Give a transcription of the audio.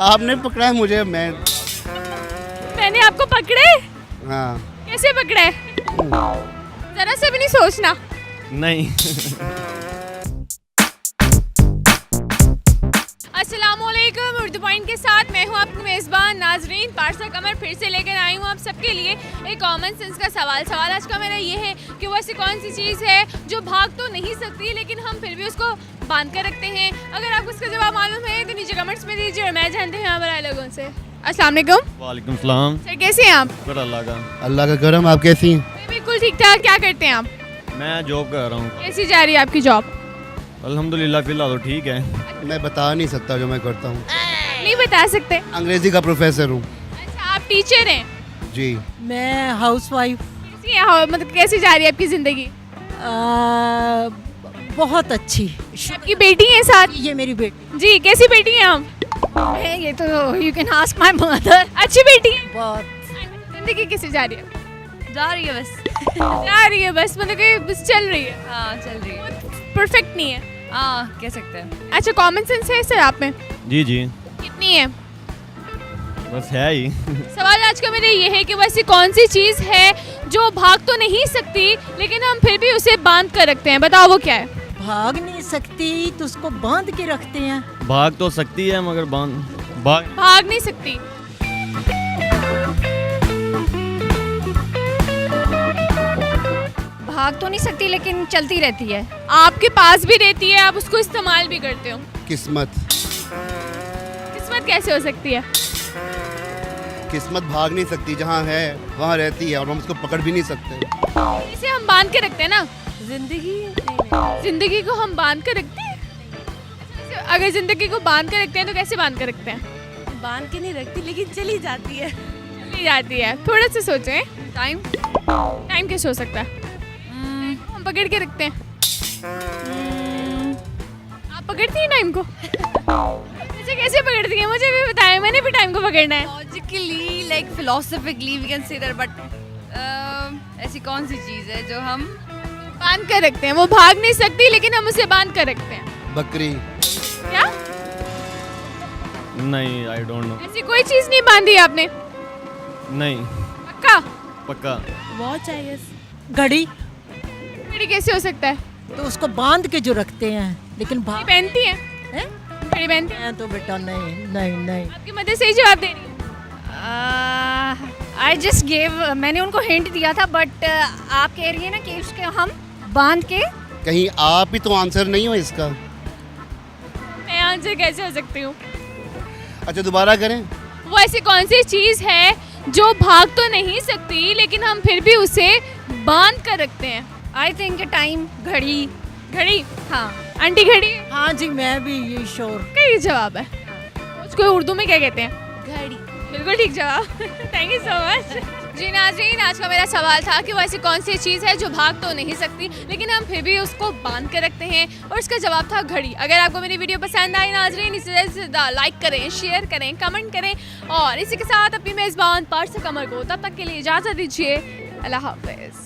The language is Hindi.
आपने पकड़ा है मुझे, मैंने आपको पकड़े? हाँ। कैसे पकड़े? जरा से भी नहीं सोचना। नहीं। अस्सलामुअलैकुम, उर्दू पॉइंट के साथ मैं हूँ आपकी मेज़बान नाजरीन पारसा कमर, फिर से लेकर आई हूँ आप सबके लिए एक कॉमन सेंस का सवाल आज का मेरा ये है कि वो ऐसी कौन सी चीज़ है जो भाग तो नहीं सकती लेकिन हम फिर भी उसको बांध कर रखते हैं। अगर आपको इसका जवाब मालूम है तो नीचे कमेंट्स में दीजिए और मैं जानते हैं यहाँ पर आए लोगों से। अस्सलाम वालेकुम। वालेकुम सलाम। सर कैसे हैं आप? शुक्र अल्लाह का। अल्लाह का करम। आप कैसी हैं? मैं बिल्कुल ठीक ठाक। क्या करते हैं आप? मैं जॉब कर रहा हूँ। कैसी जा रही है आपकी जॉब? अल्हम्दुलिल्लाह फिलहाल तो ठीक है। मैं बता नहीं सकता जो मैं करता हूँ। नहीं बता सकते? अंग्रेजी का प्रोफेसर हूँ। अच्छा, आप टीचर हैं? जी। मैं हाउसवाइफ। कैसी है मतलब कैसी जा रही है आपकी ज़िंदगी? बहुत अच्छी। आपकी बेटी है साथ? ये मेरी बेटी। जी, कैसी बेटी हैं आप? है ये तो you can ask my mother. अच्छी बेटी है? बहुत जिंदगी कैसे जा रही है? जा रही है बस। जा रही है बस, मतलब कि बस चल रही है, हाँ चल रही है। परफेक्ट नहीं है। हाँ कह सकते हैं। अच्छा, कॉमन सेंस है सर आप में? जी जी, कितनी है? बस है ही। सवाल आज का मेरा ये है कि वैसी कौन सी चीज़ है जो भाग तो नहीं सकती लेकिन हम फिर भी उसे बांध कर रखते हैं, बताओ वो क्या है? भाग नहीं सकती तो उसको बांध के रखते हैं। भाग तो सकती है मगर भाग नहीं सकती। भाग तो नहीं सकती लेकिन चलती रहती है। आपके पास भी रहती है, आप उसको इस्तेमाल भी करते हो। किस्मत। किस्मत कैसे हो सकती है? किस्मत भाग नहीं सकती, जहाँ है वहाँ रहती है और हम उसको पकड़ भी नहीं सकते। इसे हम बांध के रखते हैं ना। जिंदगी जिंदगी को हम बांध कर रखते हैं? अगर जिंदगी को बांध कर रखते हैं तो कैसे बांध कर रखते हैं? बांध के नहीं रखती लेकिन चली जाती है। चली जाती है। थोड़ा सा सोचें। टाइम कैसे हो सकता है? हम पकड़ के रखते हैं। आप पकड़ती हैं टाइम को? मुझे कैसे पकड़ती हैं? मुझे भी बताएं, मैंने भी टाइम को पकड़ना है। Logically like philosophically we can say that but ऐसी कौन सी चीज़ है जो हम बांध कर रखते हैं? वो भाग नहीं सकती लेकिन हम उसे बांध कर रखते हैं। बकरी। क्या? नहीं, आई डोंट नो। ऐसी कोई चीज नहीं बांधी आपने? नहीं। पक्का? पक्का। Watch I guess. घड़ी। घड़ी कैसे हो सकता है? तो उसको बांध के जो रखते हैं लेकिन घड़ी भाग पहनती है? हैं? घड़ी पहनती है? मैं तो बेटा नहीं नहीं नहीं। आपकी मदर सही जवाब दे रही है। आई जस्ट गेव, मैंने उनको हिंट दिया था बट आप कह रही है ना कि उसके हम बांध के। कहीं आप ही तो आंसर नहीं हो इसका। मैं आंसर कैसे हो सकती हूँ? अच्छा, दोबारा करें। वो ऐसी कौन सी चीज है जो भाग तो नहीं सकती लेकिन हम फिर भी उसे बांध कर रखते हैं? I think time. घड़ी। घड़ी? हाँ आंटी घड़ी? हाँ जी, मैं भी ये श्योर। क्या ये जवाब है? उसको उर्दू में क्या कहते हैं? घड़ी। बिल्कुल ठीक जवाब। Thank you so much. जी नाज़रीन, आज का मेरा सवाल था कि वो ऐसी कौन सी चीज़ है जो भाग तो नहीं सकती लेकिन हम फिर भी उसको बांध कर रखते हैं, और उसका जवाब था घड़ी। अगर आपको मेरी वीडियो पसंद आई नाज़रीन, इसे ज़्यादा से ज़्यादा लाइक करें, शेयर करें, कमेंट करें और इसी के साथ अपनी मेज़बान पारसा कमर को तब तक के लिए इजाज़त दीजिए। अल्लाह हाफ़िज़।